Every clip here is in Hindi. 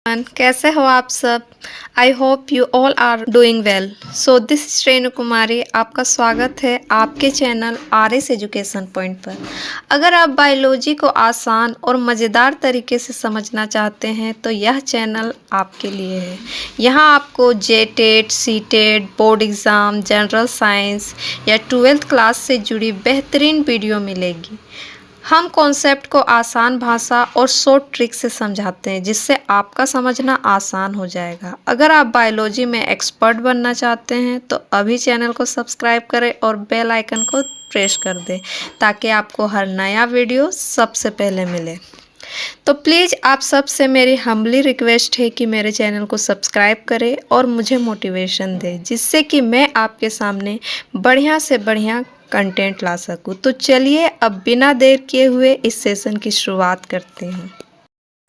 कैसे हो आप सब। I hope you all are doing well. So this Renu कुमारी, आपका स्वागत है आपके channel R S education point पर। अगर आप बायोलॉजी को आसान और मज़ेदार तरीके से समझना चाहते हैं तो यह चैनल आपके लिए है। यहाँ आपको JTET, CTET, board exam, general science या 12th क्लास से जुड़ी बेहतरीन वीडियो मिलेगी। हम कॉन्सेप्ट को आसान भाषा और शॉर्ट ट्रिक से समझाते हैं जिससे आपका समझना आसान हो जाएगा। अगर आप बायोलॉजी में एक्सपर्ट बनना चाहते हैं तो अभी चैनल को सब्सक्राइब करें और बेल आइकन को प्रेस कर दें ताकि आपको हर नया वीडियो सबसे पहले मिले। तो प्लीज़ आप सबसे मेरी हम्बली रिक्वेस्ट है कि मेरे चैनल को सब्सक्राइब करें और मुझे मोटिवेशन दें जिससे कि मैं आपके सामने बढ़िया से बढ़िया कंटेंट ला सकूं। तो चलिए अब बिना देर किए हुए इस सेशन की शुरुआत करते हैं।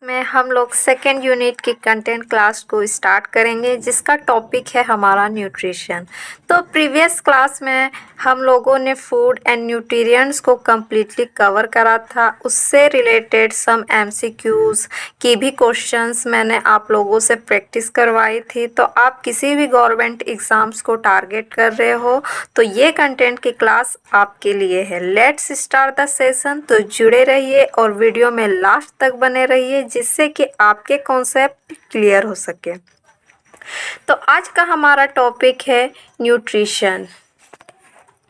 में हम लोग सेकेंड यूनिट की कंटेंट क्लास को स्टार्ट करेंगे जिसका टॉपिक है हमारा न्यूट्रिशन। तो प्रीवियस क्लास में हम लोगों ने फूड एंड न्यूट्रिएंट्स को कम्प्लीटली कवर करा था। उससे रिलेटेड सम एमसीक्यूज़ की भी क्वेश्चंस मैंने आप लोगों से प्रैक्टिस करवाई थी। तो आप किसी भी गवर्नमेंट एग्ज़ाम्स को टारगेट कर रहे हो तो ये कंटेंट की क्लास आपके लिए है। Let's start the session. तो जुड़े रहिए और वीडियो में लास्ट तक बने रहिए जिससे कि आपके कॉन्सेप्ट क्लियर हो सके। तो आज का हमारा टॉपिक है न्यूट्रिशन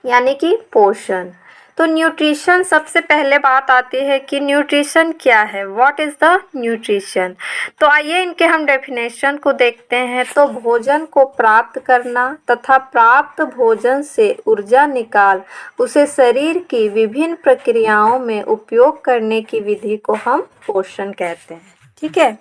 यानी कि पोषण। तो न्यूट्रिशन, सबसे पहले बात आती है कि न्यूट्रिशन क्या है, व्हाट इज़ द न्यूट्रिशन। तो आइए इनके हम डेफिनेशन को देखते हैं। तो भोजन को प्राप्त करना तथा प्राप्त भोजन से ऊर्जा निकाल उसे शरीर की विभिन्न प्रक्रियाओं में उपयोग करने की विधि को हम पोषण कहते हैं। ठीक है,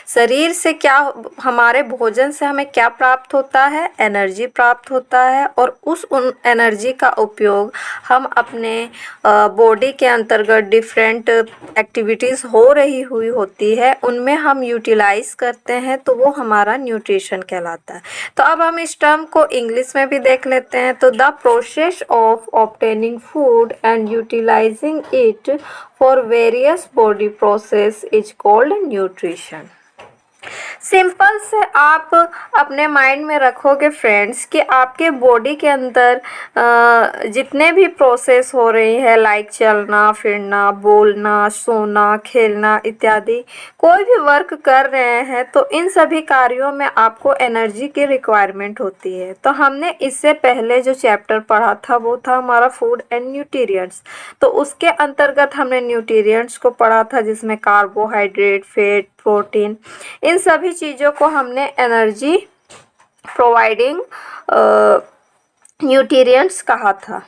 शरीर से क्या, हमारे भोजन से हमें क्या प्राप्त होता है, एनर्जी प्राप्त होता है और उस एनर्जी का उपयोग हम अपने बॉडी के अंतर्गत डिफरेंट एक्टिविटीज़ हो रही हुई होती है उनमें हम यूटिलाइज करते हैं, तो वो हमारा न्यूट्रिशन कहलाता है। तो अब हम इस टर्म को इंग्लिश में भी देख लेते हैं। तो the process of obtaining food and utilising it for various body process is called nutrition। Simple से आप अपने माइंड में रखोगे फ्रेंड्स कि आपके बॉडी के अंदर जितने भी प्रोसेस हो रही है, लाइक चलना फिरना, बोलना, सोना, खेलना इत्यादि, कोई भी वर्क कर रहे हैं तो इन सभी कार्यों में आपको एनर्जी की रिक्वायरमेंट होती है। तो हमने इससे पहले जो चैप्टर पढ़ा था वो था हमारा फूड एंड न्यूट्रिएंट्स। तो उसके अंतर्गत हमने न्यूट्रिएंट्स को पढ़ा था जिसमें कार्बोहाइड्रेट, फैट, प्रोटीन, इन सभी चीज़ों को हमने एनर्जी प्रोवाइडिंग न्यूट्रिएंट्स कहा था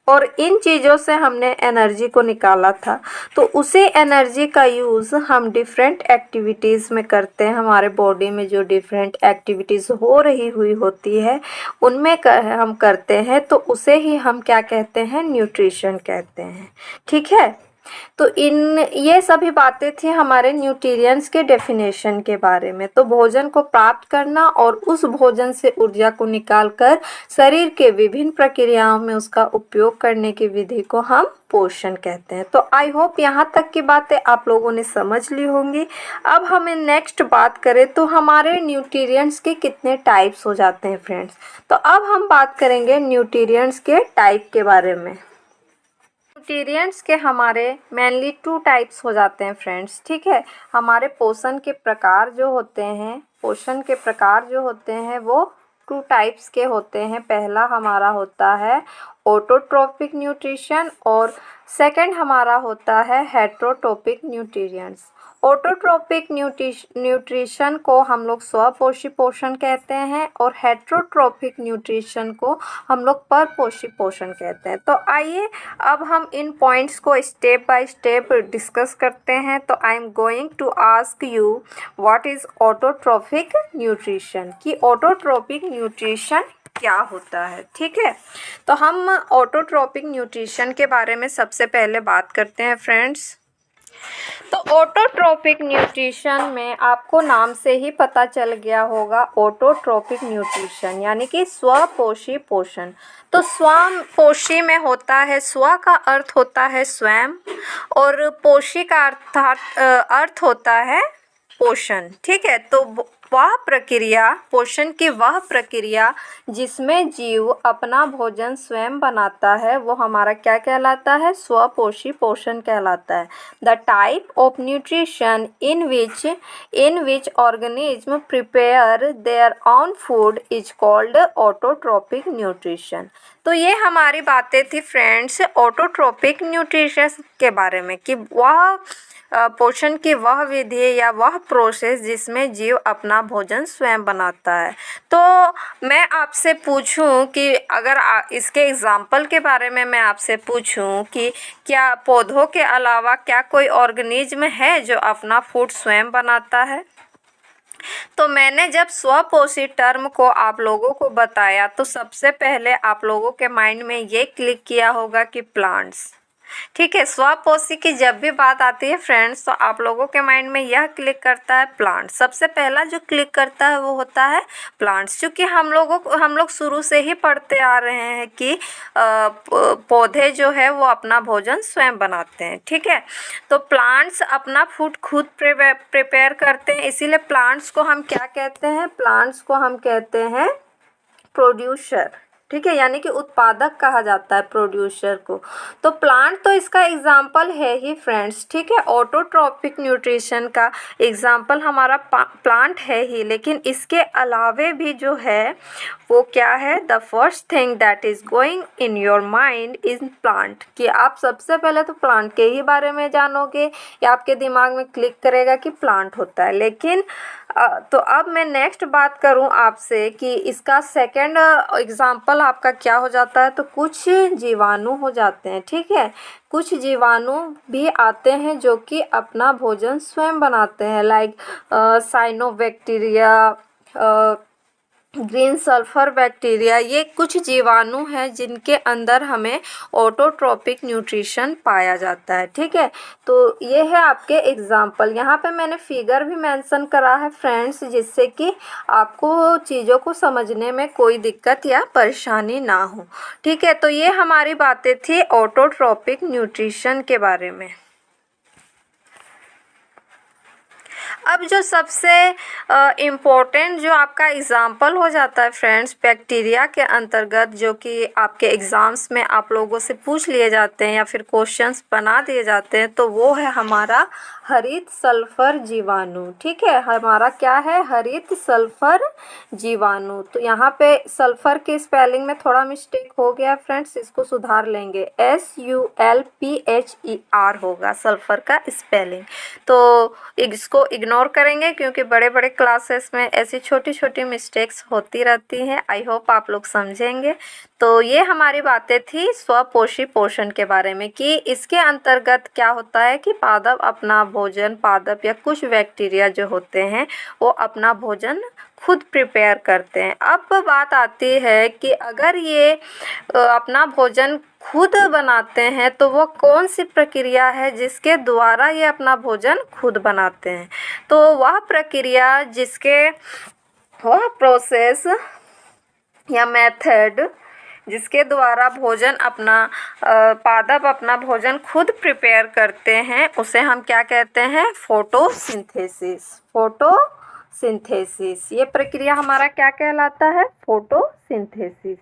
और इन चीज़ों से हमने एनर्जी को निकाला था। तो उसी एनर्जी का यूज़ हम डिफरेंट एक्टिविटीज़ में करते हैं। हमारे बॉडी में जो डिफरेंट एक्टिविटीज़ हो रही हुई होती है उनमें हम करते हैं, तो उसे ही हम क्या कहते हैं, न्यूट्रिशन कहते हैं। ठीक है, तो ये सभी बातें थी हमारे न्यूट्रिएंट्स के डेफिनेशन के बारे में। तो भोजन को प्राप्त करना और उस भोजन से ऊर्जा को निकालकर शरीर के विभिन्न प्रक्रियाओं में उसका उपयोग करने की विधि को हम पोषण कहते हैं। तो आई होप यहाँ तक की बातें आप लोगों ने समझ ली होंगी। अब हमें नेक्स्ट बात करें तो हमारे न्यूट्रिएंट्स के कितने टाइप्स हो जाते हैं फ्रेंड्स। तो अब हम बात करेंगे न्यूट्रिएंट्स के टाइप के बारे में। न्यूट्रिएंट्स के हमारे मेनली 2 टाइप्स हो जाते हैं फ्रेंड्स। ठीक है, हमारे पोषण के प्रकार जो होते हैं वो 2 टाइप्स के होते हैं। पहला हमारा होता है ऑटोट्रोपिक न्यूट्रिशन और सेकंड हमारा होता है हेटरोट्रोपिक न्यूट्रिएंट्स। ऑटोट्रोपिक न्यूट्रिशन को हम लोग स्वपोषी पोषण कहते हैं और हेटरोट्रोपिक न्यूट्रिशन को हम लोग परपोषी पोषण कहते हैं। तो आइए अब हम इन पॉइंट्स को स्टेप बाय स्टेप डिस्कस करते हैं। तो I am going to ask you what is autotrophic nutrition, कि ऑटोट्रोपिक न्यूट्रिशन क्या होता है। ठीक है, तो हम ऑटोट्रोपिक न्यूट्रिशन के बारे में सबसे पहले बात करते हैं फ्रेंड्स। तो ऑटोट्रोपिक न्यूट्रिशन में आपको नाम से ही पता चल गया होगा, ऑटोट्रोपिक न्यूट्रिशन यानी कि स्वपोषी पोषण। तो स्वपोषी में होता है, स्व का अर्थ होता है स्वयं और पोषी का अर्थ होता है पोषण, ठीक है। तो वह प्रक्रिया, पोषण की वह प्रक्रिया जिसमें जीव अपना भोजन स्वयं बनाता है, वो हमारा क्या कहलाता है? स्वपोषी पोषण कहलाता है। The type of nutrition in which organism prepare their own food is called autotrophic nutrition. तो ये हमारी बातें थी फ्रेंड्स ऑटोट्रोपिक न्यूट्रिशन के बारे में, कि वह पोषण की वह विधि या वह प्रोसेस जिसमें जीव अपना भोजन स्वयं बनाता है। तो मैं आपसे पूछूं कि अगर इसके एग्जाम्पल के बारे में मैं आपसे पूछूं कि क्या पौधों के अलावा क्या कोई ऑर्गेनिज्म है जो अपना फूड स्वयं बनाता है? तो मैंने जब स्वपोषी टर्म को आप लोगों को बताया तो सबसे पहले आप लोगों के माइंड में ये क्लिक किया होगा कि प्लांट्स, ठीक है। स्वपोषी की जब भी बात आती है फ्रेंड्स तो आप लोगों के माइंड में यह क्लिक करता है प्लांट, सबसे पहला जो क्लिक करता है वो होता है प्लांट्स, क्योंकि हम लोग शुरू से ही पढ़ते आ रहे हैं कि पौधे जो है वो अपना भोजन स्वयं बनाते हैं, ठीक है। तो प्लांट्स अपना फूड खुद प्रिपेयर करते हैं, इसीलिए प्लांट्स को हम क्या कहते हैं? प्लांट्स को हम कहते हैं प्रोड्यूसर, ठीक है, यानी कि उत्पादक कहा जाता है प्रोड्यूसर को। तो प्लांट तो इसका एग्जाम्पल है ही फ्रेंड्स, ठीक है। ऑटोट्रॉपिक न्यूट्रिशन का एग्जाम्पल हमारा प्लांट है ही, लेकिन इसके अलावे भी जो है वो क्या है? The first thing that is going in your mind is plant, कि आप सबसे पहले तो प्लांट के ही बारे में जानोगे या आपके दिमाग में क्लिक करेगा कि प्लांट होता है। लेकिन तो अब मैं नेक्स्ट बात करूं आपसे कि इसका सेकंड एग्जाम्पल आपका क्या हो जाता है? तो कुछ जीवाणु हो जाते हैं, ठीक है। कुछ जीवाणु भी आते हैं जो कि अपना भोजन स्वयं बनाते हैं, like cyanobacteria, green sulphur bacteria, ये कुछ जीवाणु हैं जिनके अंदर हमें ऑटोट्रोपिक न्यूट्रिशन पाया जाता है, ठीक है। तो ये है आपके एग्जाम्पल। यहाँ पे मैंने फिगर भी मेंशन करा है फ्रेंड्स, जिससे कि आपको चीज़ों को समझने में कोई दिक्कत या परेशानी ना हो, ठीक है। तो ये हमारी बातें थी ऑटोट्रोपिक न्यूट्रिशन के बारे में। अब जो सबसे इम्पोर्टेंट जो आपका एग्जाम्पल हो जाता है फ्रेंड्स बैक्टीरिया के अंतर्गत, जो कि आपके एग्ज़ाम्स में आप लोगों से पूछ लिए जाते हैं या फिर क्वेश्चंस बना दिए जाते हैं, तो वो है हमारा हरित सल्फर जीवाणु, ठीक है। हमारा क्या है? हरित सल्फर जीवाणु। तो यहाँ पे सल्फर के स्पेलिंग में थोड़ा मिस्टेक हो गया फ्रेंड्स, इसको सुधार लेंगे, SULPHER होगा सल्फर का स्पेलिंग। तो इसको इग्नोर करेंगे क्योंकि बड़े बड़े क्लासेस में ऐसी छोटी छोटी मिस्टेक्स होती रहती हैं। आई होप आप लोग समझेंगे। तो ये हमारी बातें थी स्वपोषी पोषण के बारे में, कि इसके अंतर्गत क्या होता है कि पादप अपना भोजन, पादप या कुछ बैक्टीरिया जो होते हैं वो अपना भोजन खुद प्रिपेयर करते हैं। अब बात आती है कि अगर ये अपना भोजन खुद बनाते हैं तो वो कौन सी प्रक्रिया है जिसके द्वारा ये अपना भोजन खुद बनाते हैं? तो वह प्रक्रिया वह प्रोसेस या मेथड जिसके द्वारा पादप अपना भोजन खुद प्रिपेयर करते हैं उसे हम क्या कहते हैं? फोटोसिंथेसिस। ये प्रक्रिया हमारा क्या कहलाता है? फोटोसिंथेसिस।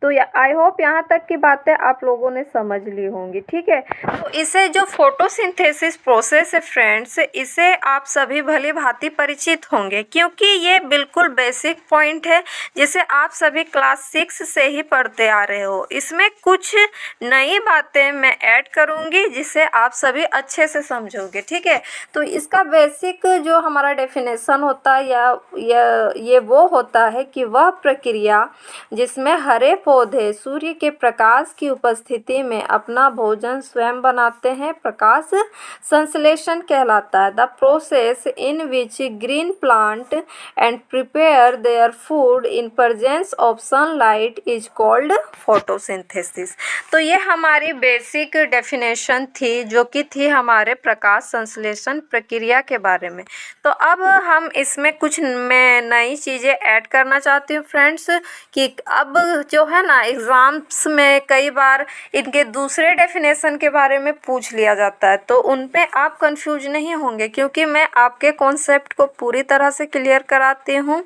तो आई होप यहाँ तक की बातें आप लोगों ने समझ ली होंगी, ठीक है। तो इसे जो फोटोसिंथेसिस प्रोसेस है फ्रेंड्स, इसे आप सभी भली भांति परिचित होंगे, क्योंकि ये बिल्कुल बेसिक पॉइंट है जिसे आप सभी क्लास 6 से ही पढ़ते आ रहे हो। इसमें कुछ नई बातें मैं ऐड करूँगी जिसे आप सभी अच्छे से समझोगे, ठीक है। तो इसका बेसिक जो हमारा डेफिनेशन होता है ये वो होता है कि वह प्रक्रिया जिसमें हरे पौधे सूर्य के प्रकाश की उपस्थिति में अपना भोजन स्वयं बनाते हैं, प्रकाश संश्लेषण कहलाता है। The process in which green plant and prepare their food in presence of sunlight is called photosynthesis. तो ये हमारी बेसिक डेफिनेशन थी, जो कि थी हमारे प्रकाश संश्लेषण प्रक्रिया के बारे में। तो अब हम इसमें कुछ मैं नई चीज़ें ऐड करना चाहती हूँ फ्रेंड्स। फ्रेंड्स कि अब जो है ना एग्ज़ाम्स में कई बार इनके दूसरे डेफिनेशन के बारे में पूछ लिया जाता है, तो उन पे आप कंफ्यूज नहीं होंगे क्योंकि मैं आपके कॉन्सेप्ट को पूरी तरह से क्लियर कराती हूँ।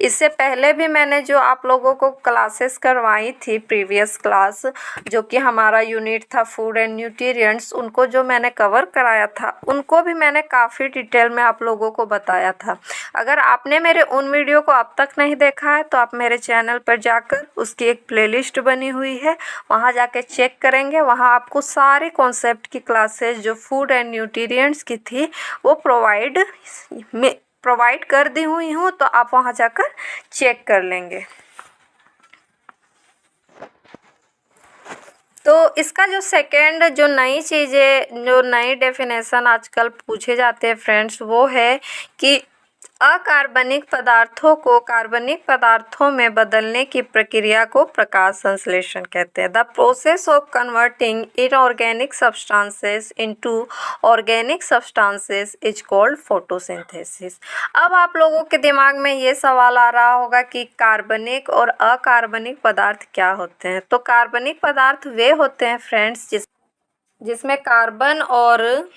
इससे पहले भी मैंने जो आप लोगों को क्लासेस करवाई थी, प्रीवियस क्लास जो कि हमारा यूनिट था फूड एंड न्यूट्रिएंट्स, उनको जो मैंने कवर कराया था उनको भी मैंने काफ़ी डिटेल में आप लोगों को बताया था। अगर आपने मेरे उन वीडियो को अब तक नहीं देखा है तो आप मेरे चैनल पर जाकर उसकी एक प्लेलिस्ट बनी हुई है, वहाँ जाके चेक करेंगे। वहाँ आपको सारे कॉन्सेप्ट की क्लासेस जो फूड एंड न्यूट्रिएंट्स की थी वो प्रोवाइड कर दी हुई हूँ, तो आप वहाँ जाकर चेक कर लेंगे। तो इसका जो सेकंड जो नई चीज़ें, जो नई डेफिनेशन आजकल पूछे जाते हैं फ्रेंड्स, वो है कि अकार्बनिक पदार्थों को कार्बनिक पदार्थों में बदलने की प्रक्रिया को प्रकाश संश्लेषण कहते हैं। The process of converting inorganic substances into organic substances is called photosynthesis. अब आप लोगों के दिमाग में ये सवाल आ रहा होगा कि कार्बनिक और अकार्बनिक पदार्थ क्या होते हैं। तो कार्बनिक पदार्थ वे होते हैं फ्रेंड्स जिसमें कार्बन और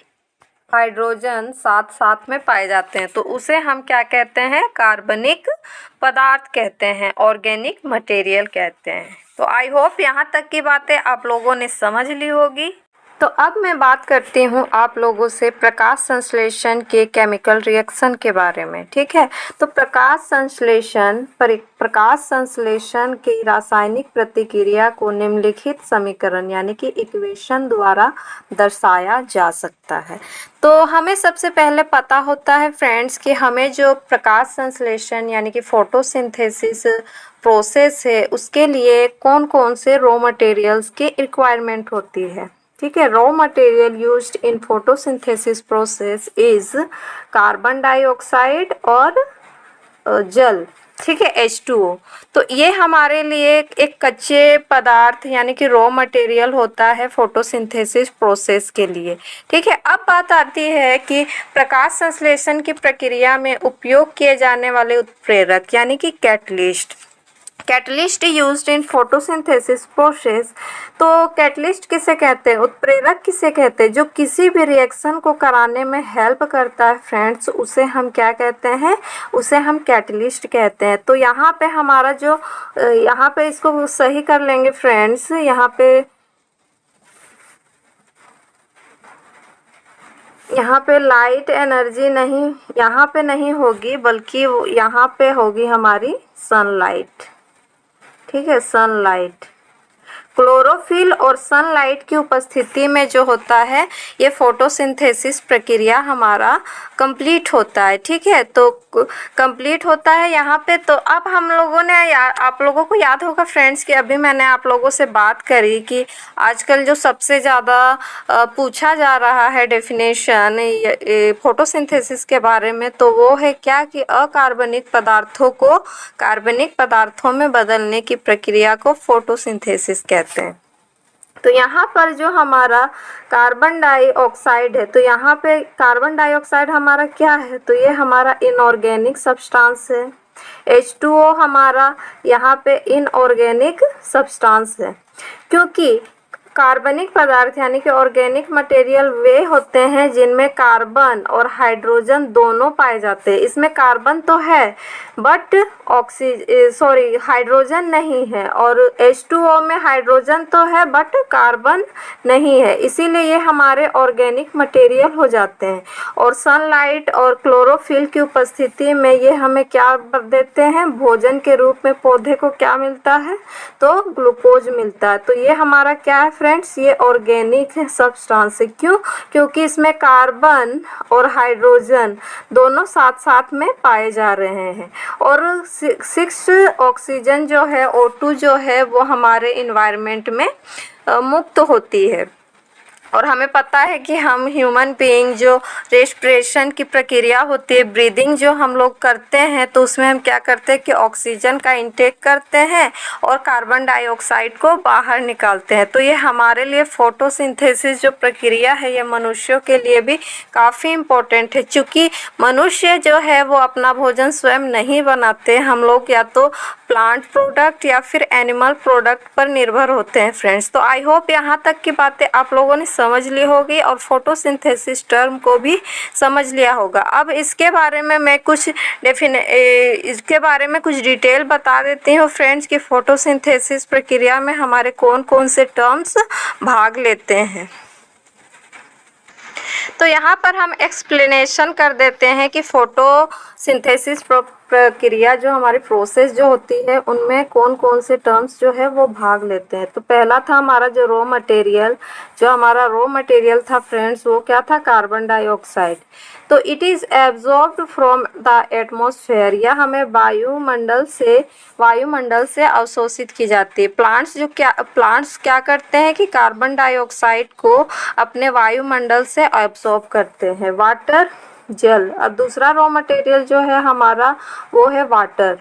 हाइड्रोजन साथ साथ में पाए जाते हैं, तो उसे हम क्या कहते हैं, कार्बनिक पदार्थ कहते हैं, ऑर्गेनिक मटेरियल कहते हैं। तो आई होप यहाँ तक की बातें आप लोगों ने समझ ली होगी। तो अब मैं बात करती हूँ आप लोगों से प्रकाश संश्लेषण के केमिकल रिएक्शन के बारे में, ठीक है। तो प्रकाश संश्लेषण की रासायनिक प्रतिक्रिया को निम्नलिखित समीकरण यानी कि इक्वेशन द्वारा दर्शाया जा सकता है। तो हमें सबसे पहले पता होता है फ्रेंड्स कि हमें जो प्रकाश संश्लेषण यानी कि फोटोसिंथेसिस प्रोसेस है उसके लिए कौन कौन से रॉ मटेरियल्स की रिक्वायरमेंट होती है, ठीक है। Raw material used in photosynthesis process is carbon dioxide और जल, ठीक है, H2O। तो ये हमारे लिए एक कच्चे पदार्थ यानी कि रॉ मटेरियल होता है फोटोसिंथेसिस प्रोसेस के लिए, ठीक है। अब बात आती है कि प्रकाश संश्लेषण की प्रक्रिया में उपयोग किए जाने वाले उत्प्रेरक यानी कि catalyst used in photosynthesis process. तो कैटलिस्ट किसे कहते हैं, उत्प्रेरक किसे कहते हैं, जो किसी भी रिएक्शन को कराने में हेल्प करता है फ्रेंड्स, उसे हम क्या कहते हैं, उसे हम कैटलिस्ट कहते हैं। तो यहाँ पे हमारा जो यहाँ पे इसको सही कर लेंगे फ्रेंड्स, यहाँ पे लाइट एनर्जी नहीं, यहाँ पे नहीं होगी, बल्कि यहाँ पे होगी हमारी सनलाइट, ठीक है, सनलाइट। क्लोरोफिल और सनलाइट की उपस्थिति में जो होता है ये फोटोसिंथेसिस प्रक्रिया हमारा कंप्लीट होता है, ठीक है। तो कंप्लीट होता है यहाँ पे। तो अब हम लोगों ने आप लोगों को याद होगा फ्रेंड्स कि अभी मैंने आप लोगों से बात करी कि आजकल जो सबसे ज़्यादा पूछा जा रहा है डेफिनेशन फोटोसिंथेसिस के बारे में, तो वो है क्या कि अकार्बनिक पदार्थों को कार्बनिक पदार्थों में बदलने की प्रक्रिया को फोटोसिंथेसिस कहते हैं। तो यहाँ पर जो हमारा कार्बन डाइऑक्साइड है, तो यहाँ पे कार्बन डाइऑक्साइड हमारा क्या है, तो ये हमारा इनऑर्गेनिक सब्सटेंस है। H2O हमारा यहाँ पे इनऑर्गेनिक सब्सटेंस है, क्योंकि कार्बनिक पदार्थ यानी कि ऑर्गेनिक मटेरियल वे होते हैं जिनमें कार्बन और हाइड्रोजन दोनों पाए जाते हैं। इसमें कार्बन तो है बट हाइड्रोजन नहीं है, और H2O में हाइड्रोजन तो है बट कार्बन नहीं है, इसीलिए ये हमारे ऑर्गेनिक मटेरियल हो जाते हैं। और सनलाइट और क्लोरोफिल की उपस्थिति में ये हमें क्या देते हैं, भोजन के रूप में पौधे को क्या मिलता है, तो ग्लूकोज मिलता है। तो ये हमारा क्या है फ्रेंड्स, ये ऑर्गेनिक सब्सटेंस है। क्यों, क्योंकि इसमें कार्बन और हाइड्रोजन दोनों साथ साथ में पाए जा रहे हैं, और 6 ऑक्सीजन जो है O2 जो है वो हमारे इन्वायरमेंट में मुक्त होती है। और हमें पता है कि हम ह्यूमन बीइंग जो रेस्पिरेशन की प्रक्रिया होती है, ब्रीदिंग जो हम लोग करते हैं, तो उसमें हम क्या करते हैं कि ऑक्सीजन का इंटेक करते हैं और कार्बन डाइऑक्साइड को बाहर निकालते हैं। तो ये हमारे लिए फोटोसिंथेसिस जो प्रक्रिया है ये मनुष्यों के लिए भी काफ़ी इम्पोर्टेंट है, क्योंकि मनुष्य जो है वो अपना भोजन स्वयं नहीं बनाते। हम लोग या तो प्लांट प्रोडक्ट या फिर एनिमल प्रोडक्ट पर निर्भर होते हैं फ्रेंड्स। तो आई होप यहाँ तक की बातें आप लोगों ने समझ ली होगी और फोटोसिंथेसिस टर्म को भी समझ लिया होगा। अब इसके बारे में मैं इसके बारे में कुछ डिटेल बता देती हूँ फ्रेंड्स कि फोटोसिंथेसिस प्रक्रिया में हमारे कौन कौन से टर्म्स भाग लेते हैं। तो यहाँ पर हम एक्सप्लेनेशन कर देते हैं कि फोटोसिंथेसिस प्रक्रिया जो हमारी प्रोसेस जो होती है उनमें कौन कौन से टर्म्स जो है वो भाग लेते हैं। तो पहला था हमारा जो हमारा रॉ मटेरियल था फ्रेंड्स, वो क्या था? Carbon dioxide. तो it is absorbed from the atmosphere, या हमें वायुमंडल से अवशोषित की जाती है। प्लांट्स क्या करते हैं कि कार्बन डाइऑक्साइड को अपने वायुमंडल से एब्जॉर्ब करते हैं। वाटर, जल। और दूसरा रॉ मटेरियल जो है हमारा वो है वाटर।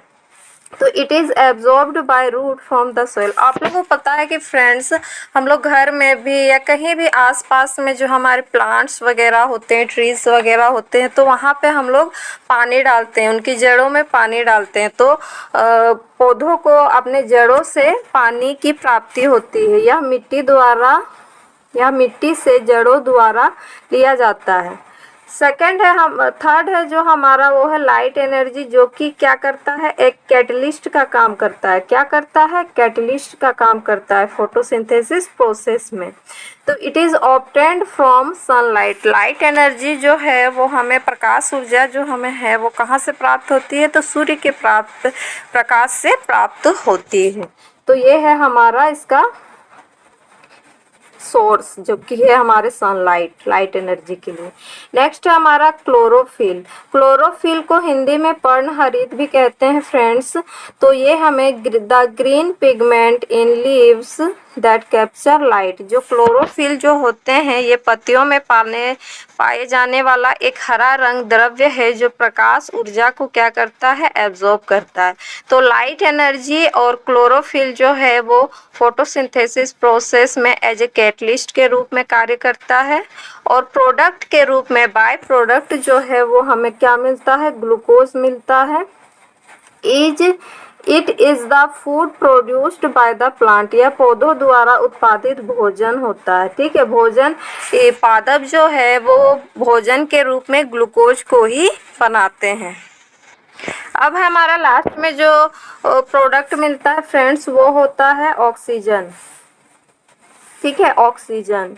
तो it is absorbed by root from the soil. आप लोगों को पता है कि फ्रेंड्स हम लोग घर में भी या कहीं भी आसपास में जो हमारे प्लांट्स वगैरह होते हैं, ट्रीज वगैरह होते हैं, तो वहाँ पे हम लोग पानी डालते हैं, उनकी जड़ों में पानी डालते हैं। तो पौधों को अपने जड़ों से पानी की प्राप्ति होती है। यह मिट्टी से जड़ों द्वारा लिया जाता है। थर्ड है जो हमारा वो है लाइट एनर्जी, जो कि क्या करता है? एक कैटलिस्ट का काम करता है। क्या करता है? कैटलिस्ट का काम करता है फोटोसिंथेसिस प्रोसेस में। तो it is obtained from sunlight. Light energy जो है वो हमें, प्रकाश ऊर्जा जो हमें है वो कहाँ से प्राप्त होती है? तो सूर्य के प्रकाश से प्राप्त होती है। तो ये है हमारा इसका सोर्स, जो कि है हमारे सनलाइट, लाइट एनर्जी के लिए। नेक्स्ट है हमारा क्लोरोफिल को हिंदी में पर्णहरित भी कहते हैं फ्रेंड्स। तो ये हमें the green pigment in leaves that capture light. जो क्लोरोफिल जो होते हैं ये पत्तियों में पाए जाने वाला एक हरा रंग द्रव्य है जो प्रकाश ऊर्जा को क्या करता है? एब्जॉर्ब करता है। तो लाइट एनर्जी और क्लोरोफिल जो है वो फोटोसिंथेसिस प्रोसेस में एज ए कैटलिस्ट के रूप में कार्य करता है, और प्रोडक्ट के रूप में बाय प्रोडक्ट जो है वो हमें क्या मिलता है? ग्लूकोज मिलता है। It is the food produced by the plant. यह पौधों द्वारा उत्पादित भोजन होता है। ठीक है, पादप जो है वो भोजन के रूप में ग्लूकोज को ही बनाते हैं। अब हमारा लास्ट में जो प्रोडक्ट मिलता है फ्रेंड्स वो होता है ऑक्सीजन। ठीक है, ऑक्सीजन।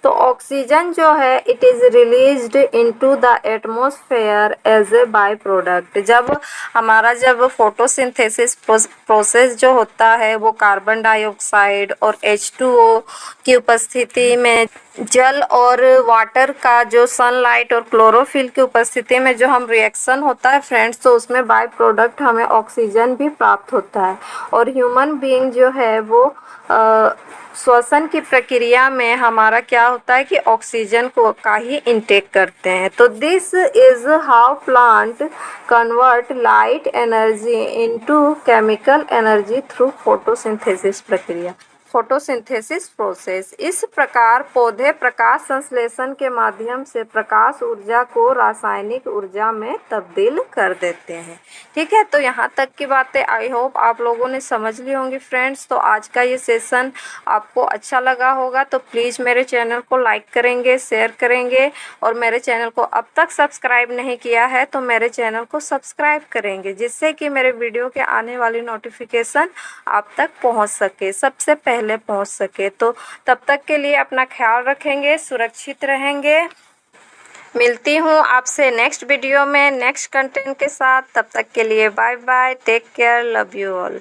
तो ऑक्सीजन जो है it is released into the atmosphere as a by product. जब फोटोसिंथेसिस प्रोसेस जो होता है वो कार्बन डाइऑक्साइड और H2O की उपस्थिति में, जल और वाटर का जो सनलाइट और क्लोरोफिल की उपस्थिति में जो हम रिएक्शन होता है फ्रेंड्स, तो उसमें बाय प्रोडक्ट हमें ऑक्सीजन भी प्राप्त होता है। और ह्यूमन बीइंग जो है वो श्वसन की प्रक्रिया में हमारा क्या होता है कि ऑक्सीजन का ही इनटेक करते हैं। तो this is how plant convert light energy into chemical energy through photosynthesis प्रक्रिया, फोटोसिंथेसिस प्रोसेस। इस प्रकार पौधे प्रकाश संश्लेषण के माध्यम से प्रकाश ऊर्जा को रासायनिक ऊर्जा में तब्दील कर देते हैं। ठीक है, तो यहाँ तक की बातें आई होप आप लोगों ने समझ ली होंगी फ्रेंड्स। तो आज का ये सेशन आपको अच्छा लगा होगा तो प्लीज़ मेरे चैनल को लाइक करेंगे, शेयर करेंगे, और मेरे चैनल को अब तक सब्सक्राइब नहीं किया है तो मेरे चैनल को सब्सक्राइब करेंगे, जिससे कि मेरे वीडियो के आने वाली नोटिफिकेशन आप तक पहुँच सके, सबसे पहले पहुंच सके। तो तब तक के लिए अपना ख्याल रखेंगे, सुरक्षित रहेंगे। मिलती हूँ आपसे नेक्स्ट वीडियो में नेक्स्ट कंटेंट के साथ। तब तक के लिए bye bye, take care, love you all.